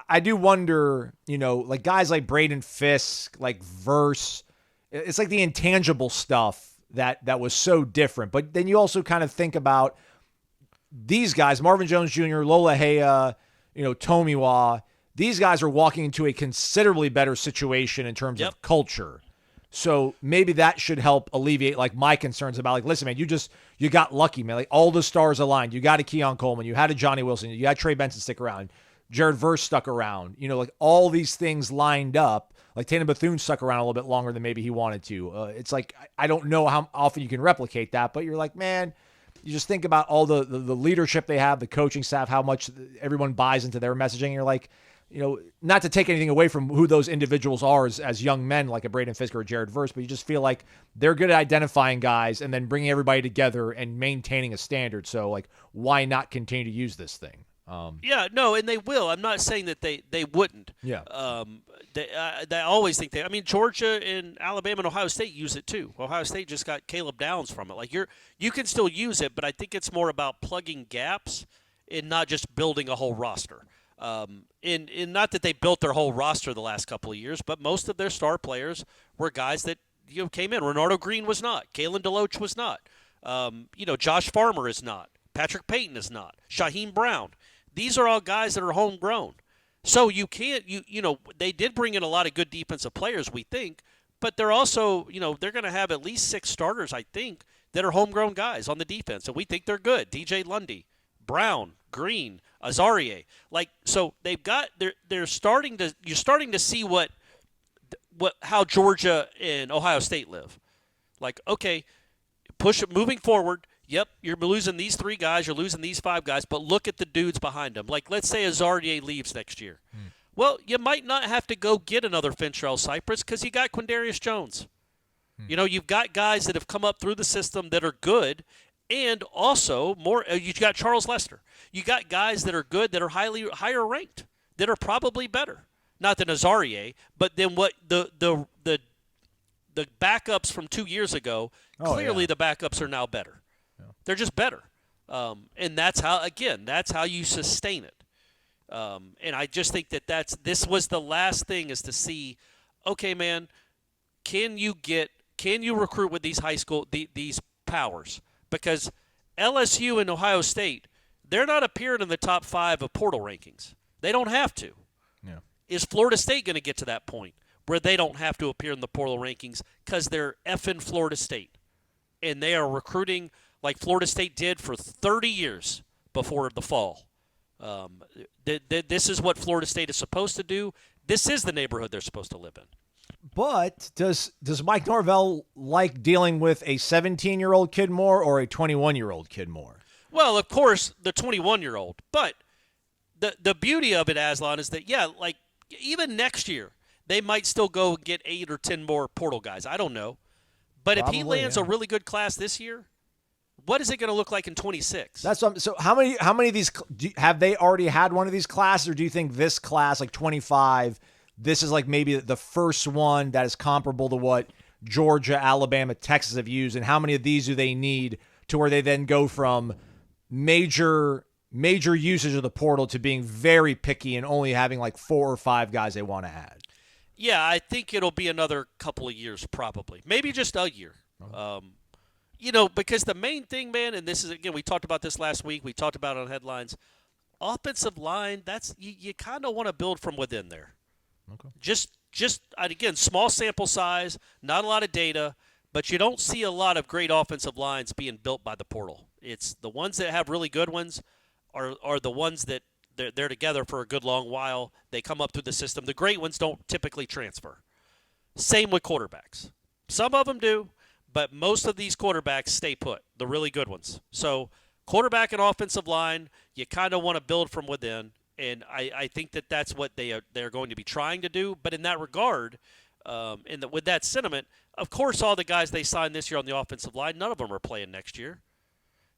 I do wonder, like guys like Braden Fisk, like Verse, it's like the intangible stuff that was so different. But then you also kind of think about these guys, Marvin Jones Jr., Lola Hea, Tomiwa. These guys are walking into a considerably better situation in terms of culture. So maybe that should help alleviate like my concerns about like, listen, man, you got lucky, man. Like all the stars aligned. You got a Keon Coleman. You had a Johnny Wilson. You had Trey Benson stick around. Jared Verse stuck around. Like all these things lined up. Like Tatum Bethune stuck around a little bit longer than maybe he wanted to. It's like, I don't know how often you can replicate that, but you're like, man, you just think about all the leadership they have, the coaching staff, how much everyone buys into their messaging. You're like, not to take anything away from who those individuals are as young men, like a Braden Fisk or a Jared Verse, but you just feel like they're good at identifying guys and then bringing everybody together and maintaining a standard. So, like, why not continue to use this thing? And they will. I'm not saying that they wouldn't. Yeah. They always think I mean, Georgia and Alabama and Ohio State use it too. Ohio State just got Caleb Downs from it. Like you can still use it, but I think it's more about plugging gaps and not just building a whole roster. In not that they built their whole roster the last couple of years, but most of their star players were guys that came in. Renardo Green was not. Kalen DeLoach was not. Josh Farmer is not. Patrick Payton is not. Shaheem Brown. These are all guys that are homegrown. So you can't they did bring in a lot of good defensive players, we think, but they're also they're going to have at least 6 starters, I think, that are homegrown guys on the defense, and we think they're good. DJ Lundy, Brown, Green, Azarie. Like, so they've got you're starting to see how Georgia and Ohio State live. Like, okay, moving forward. Yep, you're losing these 3 guys, you're losing these 5 guys, but look at the dudes behind them. Like, let's say Azarie leaves next year. Well, you might not have to go get another Fintrell Cypress because you got Quindarius Jones. You know, you've got guys that have come up through the system that are good, and also you've got Charles Lester. You got guys that are good, that are higher ranked, that are probably better. Not the Nazarier, but then what the backups from 2 years ago. Clearly, the backups are now better. Yeah. They're just better, and that's how you sustain it. And I just think this was the last thing, is to see, okay, man, can you recruit with these high school these powers? Because LSU and Ohio State, they're not appearing in the top 5 of portal rankings. They don't have to. Yeah. Is Florida State going to get to that point where they don't have to appear in the portal rankings because they're effing Florida State, and they are recruiting like Florida State did for 30 years before the fall? This is what Florida State is supposed to do. This is the neighborhood they're supposed to live in. But does Mike Norvell like dealing with a 17-year-old kid more or a 21-year-old kid more? Well, of course, the 21-year-old. But the beauty of it, Aslan, is that, like even next year, they might still go get 8 or 10 more portal guys. I don't know. But if he lands a really good class this year, what is it going to look like in 26? That's so. How many of these have they already had one of these classes, or do you think this class, like 25, this is like maybe the first one that is comparable to what Georgia, Alabama, Texas have used, and how many of these do they need to where they then go from major usage of the portal to being very picky and only having like 4 or 5 guys they want to add? Yeah, I think it'll be another couple of years probably. Maybe just a year. Because the main thing, man, and this is, again, we talked about this last week. We talked about it on headlines. Offensive line, that's you kind of want to build from within there. Okay. Just again, small sample size, not a lot of data, but you don't see a lot of great offensive lines being built by the portal. It's the ones that have really good ones are the ones that they're together for a good long while. They come up through the system. The great ones don't typically transfer. Same with quarterbacks. Some of them do, but most of these quarterbacks stay put, the really good ones. So quarterback and offensive line, you kind of want to build from within, and I think that's what they're going to be trying to do. But in that regard, with that sentiment, of course all the guys they signed this year on the offensive line, none of them are playing next year.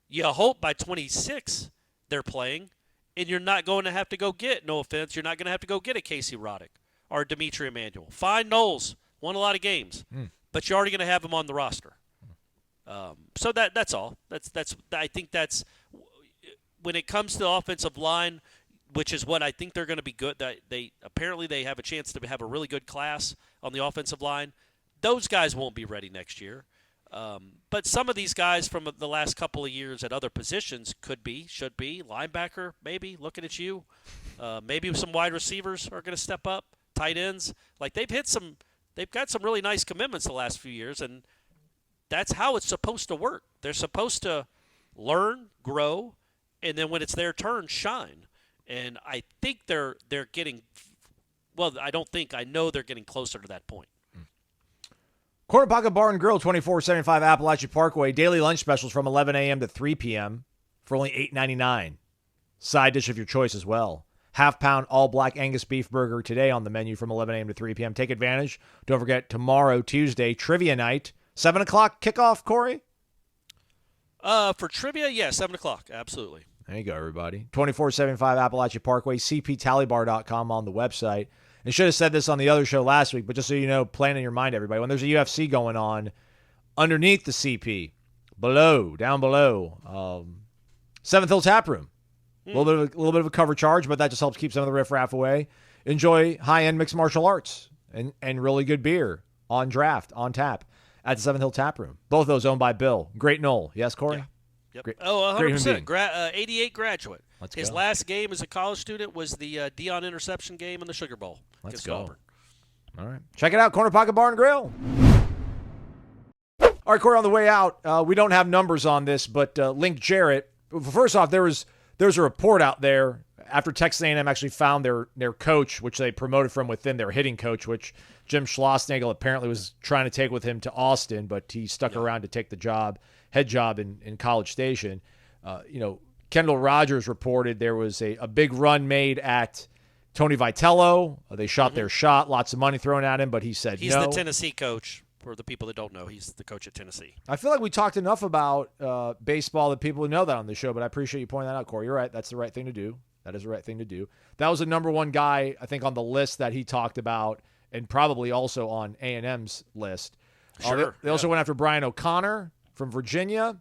You hope by 26 they're playing, and you're not going to have to go get, no offense, you're not going to have to go get a Casey Roddick or Dimitri Emmanuel. Fine, Noles won a lot of games, but you're already going to have him on the roster. So that's all. I think that's when it comes to the offensive line, which is what I think they're going to be good. That they have a chance to have a really good class on the offensive line. Those guys won't be ready next year. But some of these guys from the last couple of years at other positions should be. Linebacker, maybe, looking at you. Maybe some wide receivers are going to step up. Tight ends. Like they've got some really nice commitments the last few years, and that's how it's supposed to work. They're supposed to learn, grow, and then when it's their turn, shine. And I think they're getting – well, I know they're getting closer to that point. Corner Pocket Bar and Grill, 2475 Appalachia Parkway. Daily lunch specials from 11 a.m. to 3 p.m. for only $8.99. Side dish of your choice as well. Half-pound all-black Angus beef burger today on the menu from 11 a.m. to 3 p.m. Take advantage. Don't forget, tomorrow, Tuesday, trivia night. 7 o'clock kickoff, Corey? For trivia, yeah, 7 o'clock. Absolutely. There you go, everybody. 2475 Appalachia Parkway, cptallybar.com on the website. I should have said this on the other show last week, but just so you know, plan in your mind, everybody. When there's a UFC going on, underneath the CP, down below, Seventh Hill Tap Room. A little bit of a cover charge, but that just helps keep some of the riffraff away. Enjoy high-end mixed martial arts and really good beer on draft, on tap at the Seventh Hill Tap Room. Both of those owned by Bill. Great Knoll. Yes, Corey? Yeah. Yep. Great, 100%. 88 graduate. His go. last game as a college student was the Dion interception game in the Sugar Bowl. Let's against go. Auburn. All right. Check it out, Corner Pocket Bar and Grill. All right, Corey, on the way out, we don't have numbers on this, but Link Jarrett, first off, there's a report out there after Texas A&M actually found their coach, which they promoted from within, their hitting coach, which Jim Schlossnagle apparently was trying to take with him to Austin, but he stuck around to take the head job in College Station. Kendall Rogers reported there was a big run made at Tony Vitello, they shot their shot, lots of money thrown at him, but he said He's no. the Tennessee coach. For the people that don't know, he's the coach at Tennessee. I feel like we talked enough about baseball that people know that on the show, but I appreciate you pointing that out, Corey. You're right. That's the right thing to do. That is the right thing to do. That was the number one guy, I think, on the list that he talked about, and probably also on A&M's list. Sure. They also went after Brian O'Connor from Virginia.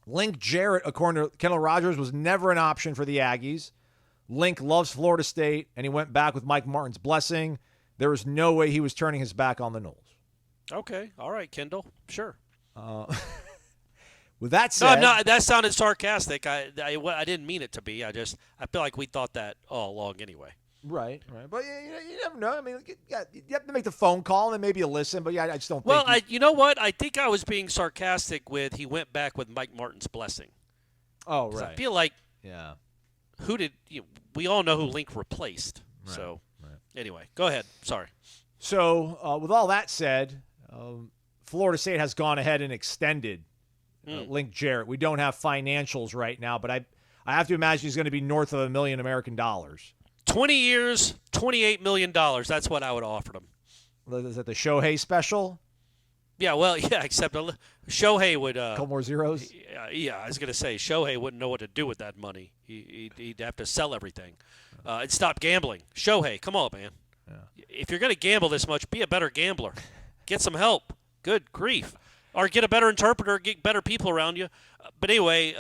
Link Jarrett, according to Kendall Rogers, was never an option for the Aggies. Link loves Florida State, and he went back with Mike Martin's blessing. There was no way he was turning his back on the Noles. Okay. All right, Kendall. Sure. With that said, No, I'm not. That sounded sarcastic. I didn't mean it to be. I feel like we thought that all along anyway. Right. But you never know. I mean, you have to make the phone call and then maybe you listen. But yeah, I just don't. Well, think you know what? I think I was being sarcastic with he went back with Mike Martin's blessing. Oh, right. I feel like Yeah. we all know who Link replaced. Right. So anyway, go ahead. Sorry. So with all that said, Florida State has gone ahead and extended Link Jarrett. We don't have financials right now, but I have to imagine he's going to be north of $1 million American dollars. 20 years, $28 million. That's what I would offer him. Is that the Shohei special? Yeah, well, yeah, except Shohei would. A couple more zeros? Yeah, I was going to say, Shohei wouldn't know what to do with that money. He'd have to sell everything and stop gambling. Shohei, come on, man. Yeah. If you're going to gamble this much, be a better gambler. Get some help. Good grief. Or get a better interpreter, get better people around you. But anyway,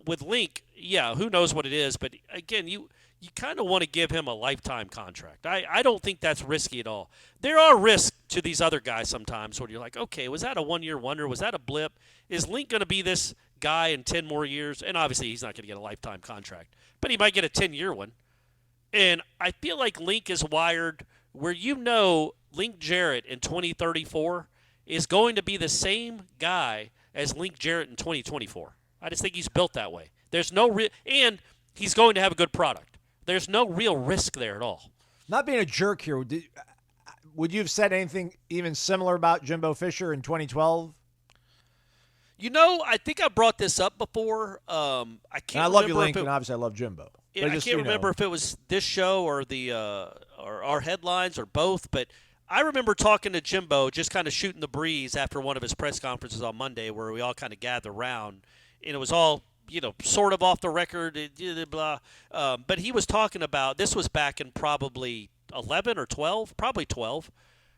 with Link, yeah, who knows what it is. But, again, you kind of want to give him a lifetime contract. I don't think that's risky at all. There are risks to these other guys sometimes where you're like, okay, was that a one-year wonder? Was that a blip? Is Link going to be this guy in 10 more years? And obviously he's not going to get a lifetime contract. But he might get a 10-year one. And I feel like Link is wired where Link Jarrett in 2034 is going to be the same guy as Link Jarrett in 2024. I just think he's built that way. There's no and he's going to have a good product. There's no real risk there at all. Not being a jerk here, would you have said anything even similar about Jimbo Fisher in 2012? I think I brought this up before. I can't. And I love you, Link, and obviously I love Jimbo. I can't remember if it was this show or or our headlines or both, but I remember talking to Jimbo, just kind of shooting the breeze after one of his press conferences on Monday, where we all kind of gathered around, and it was all sort of off the record, blah. But he was talking about this was back in probably 11 or 12, probably 12,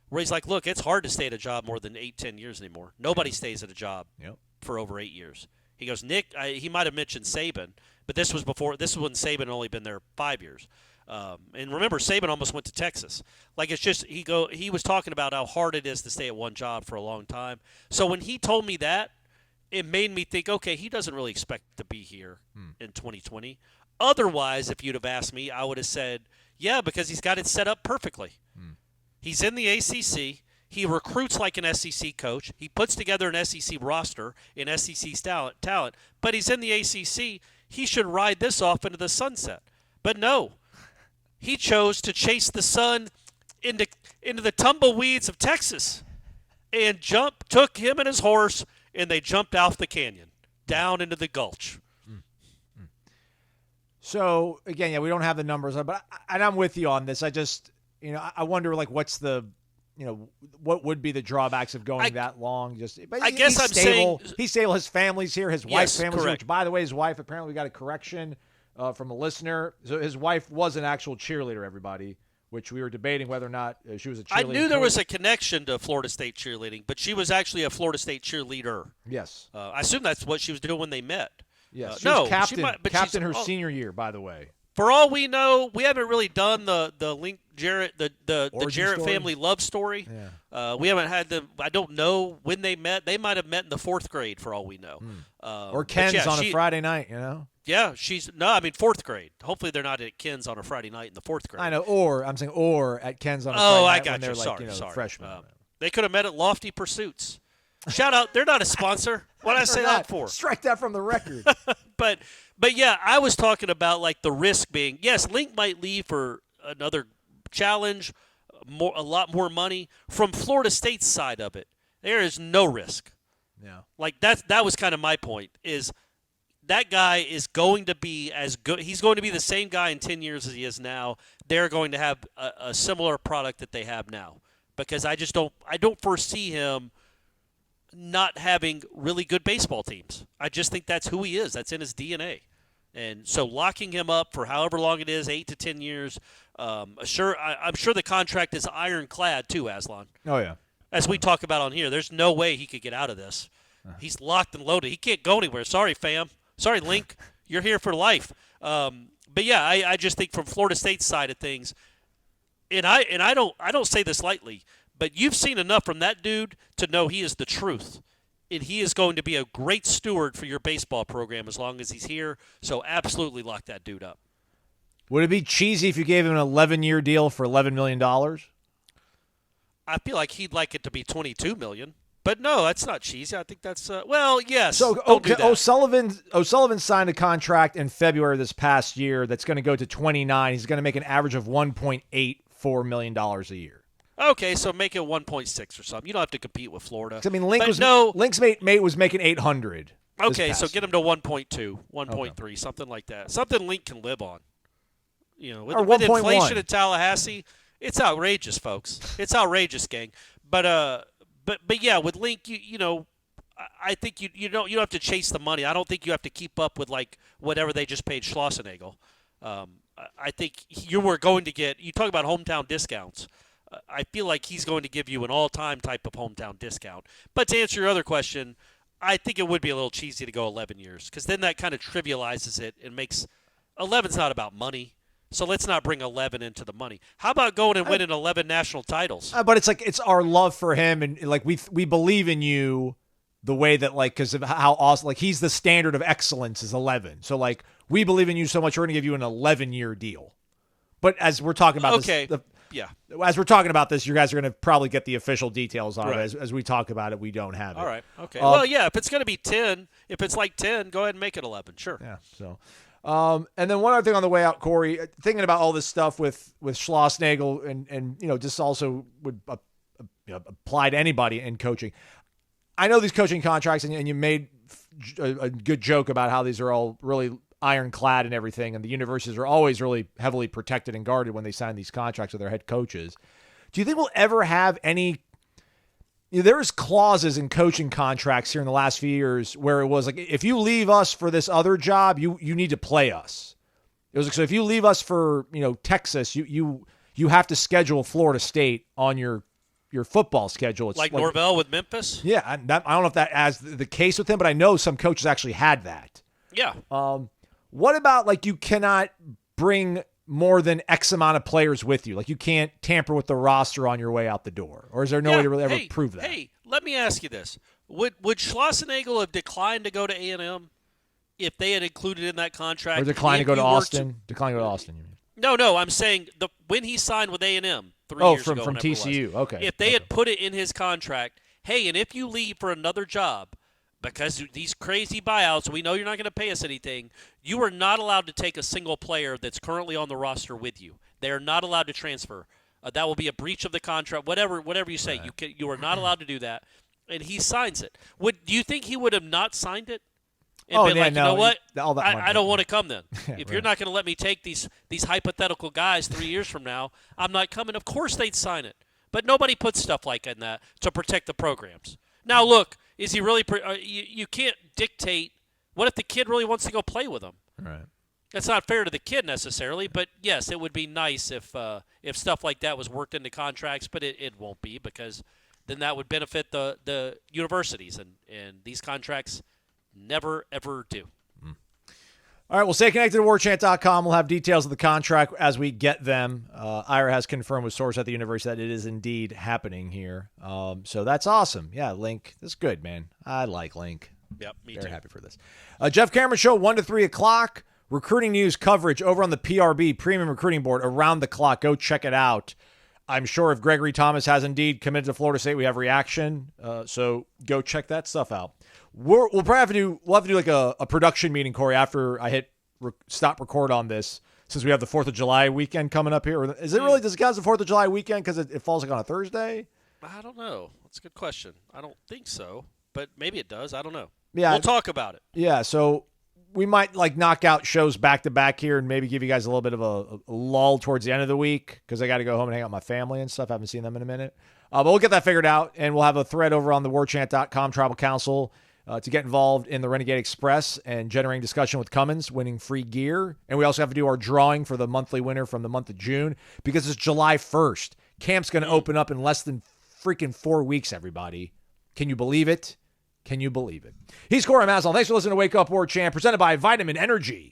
where he's like, look, it's hard to stay at a job more than 8-10 years anymore. Nobody stays at a job for over 8 years. He goes, Nick, he might have mentioned Saban, but this was when Saban had only been there 5 years. And remember, Saban almost went to Texas. Like, it's just he was talking about how hard it is to stay at one job for a long time. So when he told me that, it made me think, okay, he doesn't really expect to be here in 2020. Otherwise, if you'd have asked me, I would have said, yeah, because he's got it set up perfectly. He's in the ACC. He recruits like an SEC coach. He puts together an SEC roster in SEC talent. But he's in the ACC. He should ride this off into the sunset. But no. He chose to chase the sun into the tumbleweeds of Texas and took him and his horse, and they jumped off the canyon down into the gulch. So, again, we don't have the numbers, but I'm with you on this. I just, I wonder, like, what's the, what would be the drawbacks of going that long? But I guess I'm saying he's stable. His family's here. His wife's family's here. Correct. Which, by the way, his wife apparently got a correction from a listener. So his wife was an actual cheerleader, everybody, which we were debating whether or not she was a cheerleader. I knew there was a connection to Florida State cheerleading, but she was actually a Florida State cheerleader. Yes. I assume that's what she was doing when they met. Yes. She no, was captain, she might, but captain her senior year, by the way. For all we know, we haven't really done the Link Jarrett, the Jarrett story? family love story. Yeah. We haven't had I don't know when they met. They might have met in the 4th grade, for all we know. Or Ken's on a Friday night, Yeah, I mean 4th grade. Hopefully they're not at Ken's on a Friday night in the 4th grade. I know, I'm saying at Ken's on a Friday night I got when they're you. Sorry. freshmen. They could have met at Lofty Pursuits. Shout out, they're not a sponsor. What did I say that for? Strike that from the record. But yeah, I was talking about like the risk being, yes, Link might leave for another challenge, a lot more money. From Florida State's side of it, there is no risk. Yeah. Like that was kind of my point, is that guy is going to be as good. He's going to be the same guy in 10 years as he is now. they're going to have a similar product that they have now, because I don't foresee him not having really good baseball teams. I just think that's who he is. That's in his DNA. And so locking him up for however long it is, 8 to 10 years, I'm sure the contract is ironclad too, Aslan. Oh, yeah. As we talk about on here, there's no way he could get out of this. He's locked and loaded. He can't go anywhere. Sorry, fam. Sorry, Link. You're here for life. But yeah, I just think from Florida State's side of things, and I don't say this lightly, but you've seen enough from that dude to know he is the truth. And he is going to be a great steward for your baseball program as long as he's here. So absolutely lock that dude up. Would it be cheesy if you gave him an 11-year deal for $11 million? I feel like he'd like it to be $22 million. But no, that's not cheesy. I think that's well, yes. So don't do that. O'Sullivan signed a contract in February this past year that's going to go to 29. He's going to make an average of $1.84 million a year. Okay, so make it 1.6 or something. You don't have to compete with Florida. I mean, Link's mate was making 800. Okay, so get him to 1.2, 1.3, something like that. Something Link can live on. You know, with inflation in Tallahassee, it's outrageous, folks. It's outrageous, gang. But yeah, with Link, you know, I think you don't have to chase the money. I don't think you have to keep up with like whatever they just paid Schlossenagel. I think you were going to get. You talk about hometown discounts. I feel like he's going to give you an all-time type of hometown discount. But to answer your other question, I think it would be a little cheesy to go 11 years because then that kind of trivializes it and makes 11's not about money. So let's not bring 11 into the money. How about going and winning 11 national titles? But it's like it's our love for him, and like we believe in you the way that like because of how awesome like he's the standard of excellence is 11. So like we believe in you so much we're going to give you an 11-year deal. But as we're talking about this, yeah. As we're talking about this, you guys are going to probably get the official details on it. As we talk about it, we don't have it. All right. Okay. Well, yeah. If it's going to be 10, if it's like 10, go ahead and make it 11. Sure. Yeah. So. And then one other thing on the way out, Corey, thinking about all this stuff with Schlossnagel and you know, just also would apply to anybody in coaching. I know these coaching contracts, and you made a good joke about how these are all really ironclad and everything, and the universities are always really heavily protected and guarded when they sign these contracts with their head coaches. Do you think we'll ever have any? You know, there's clauses in coaching contracts here in the last few years where it was like, if you leave us for this other job, you need to play us. It was like, so if you leave us for, you know, Texas, you have to schedule Florida State on your football schedule. It's like Norvell with Memphis? Yeah, I don't know if that as the case with him, but I know some coaches actually had that. Yeah. What about like you cannot bring more than X amount of players with you? Like you can't tamper with the roster on your way out the door? Or is there no way to really ever prove that? Hey, let me ask you this. Would Schlossnagel have declined to go to A&M if they had included in that contract? Or declined to go to Austin? Declined to go to Austin, you mean? No, I'm saying when he signed with A&M 3 years ago. From TCU. Okay. If they had put it in his contract, hey, and if you leave for another job, because these crazy buyouts, we know you're not going to pay us anything, you are not allowed to take a single player that's currently on the roster with you. They are not allowed to transfer. That will be a breach of the contract. Whatever you say, right. You are not allowed to do that. And he signs it. Do you think he would have not signed it? And been like, you know what? I don't want to come then. If you're not going to let me take these hypothetical guys 3 years from now, I'm not coming. Of course they'd sign it. But nobody puts stuff like that to protect the programs. Now, look, is he really you can't dictate. What if the kid really wants to go play with him? Right. That's not fair to the kid necessarily, but yes, it would be nice if stuff like that was worked into contracts, but it won't be because then that would benefit the universities, and these contracts never, ever do. All right, we'll stay connected to warchant.com. We'll have details of the contract as we get them. Ira has confirmed with source at the university that it is indeed happening here. So that's awesome. Yeah, Link, that's good, man. I like Link. Yep, me Very too. happy for this. Jeff Cameron Show, 1 to 3 o'clock. Recruiting news coverage over on the PRB, Premium Recruiting Board, around the clock. Go check it out. I'm sure if Gregory Thomas has indeed committed to Florida State, we have reaction. So go check that stuff out. We'll probably have to do like a production meeting, Corey, after I hit stop record on this, since we have the 4th of July weekend coming up here. Or does it count as the 4th of July weekend because it falls like on a Thursday? I don't know. That's a good question. I don't think so, but maybe it does. I don't know. Yeah, we'll talk about it. Yeah, so we might like knock out shows back to back here and maybe give you guys a little bit of a lull towards the end of the week because I got to go home and hang out with my family and stuff. I haven't seen them in a minute. But we'll get that figured out, and we'll have a thread over on the warchant.com Tribal Council to get involved in the Renegade Express and generating discussion with Cummins, winning free gear. And we also have to do our drawing for the monthly winner from the month of June because it's July 1st. Camp's going to open up in less than freaking 4 weeks, everybody. Can you believe it? Can you believe it? He's Corey Maslin. Thanks for listening to Wake Up War Chant, presented by Vitamin Energy.